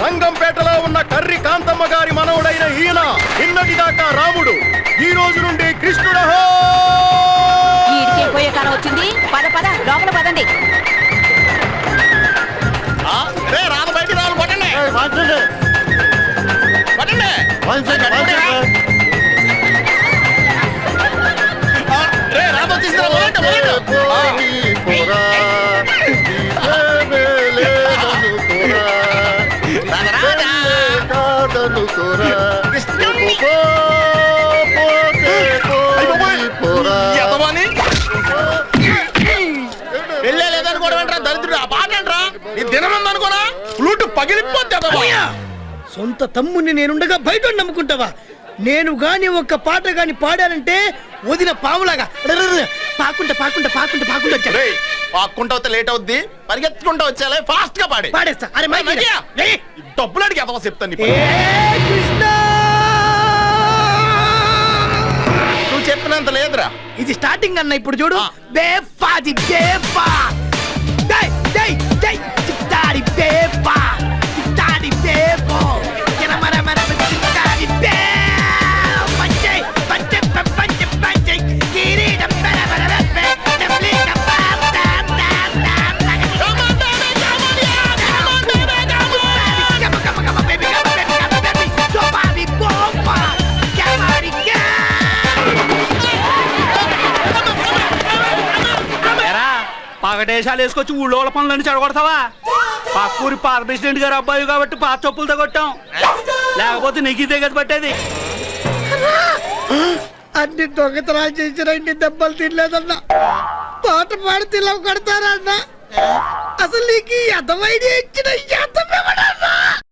రంగంపేటలో ఉన్న కర్రి కాంతమ్మ గారి మనవడైన ఈయన నిన్నటిదాకా రాముడు, ఈ రోజు నుండి కృష్ణుడహో. పోయే కాలం వచ్చింది. పద పద లోపల పదండి. రాదు బయటికి రావాలి. పట్టండి పట్టండి. రాదు వచ్చేసి వెళ్ళలేదని కూడా వెంటరా దరిద్రుడు. ఆ పాట అంటరా నీ దినమందనుకోనా ఫ్లూట్ పగిలిపోతే. సొంత తమ్ముని నేనుండగా బయట నమ్ముకుంటావా? నేను గాని ఒక్క పాట గాని పాడానంటే వదిన పాములాగా పాకుంటా పాకుంటా పాకుంటా పాకుంటా వచ్చా. పాక్కుంటా వస్తే లేట్ అవుద్ది, పరిగెత్తుకుంటా వచ్చేలా ఫాస్ట్ గా పాడి పాడేస్తా. అరే డబ్బులు అడిగి అదవా చెప్తాను. నువ్వు చెప్పినంత లేదురా. ఇది స్టార్టింగ్ అన్న. ఇప్పుడు చూడు. బేఫాది బేఫా డై డై డై చిత్తాడి బేఫా చిత్తాడి బేఫో కిరమర మర చిత్తాడి బే పంచే పంచే పంచే పంచే కిరీటం బర బర బే డబ్లి కపాం టాం టాం టాం పగటేశాలు వేసుకొచ్చి ఊళ్ళో పనులన్నీ చెడగొడతావా? పక్కూరి పాత ప్రెసిడెంట్ గారు అబ్బాయి కాబట్టి పాత చెప్పులతో కొట్టాం, లేకపోతే నీకు ఇదే కదా పట్టేది. అన్ని దొంగతనాలు చేసిన ఇన్ని దెబ్బలు తినలేదన్నా. పాట పాడి తిలవ కొడతారన్నా. అసలు నీకు అర్థమైంది ఇచ్చిన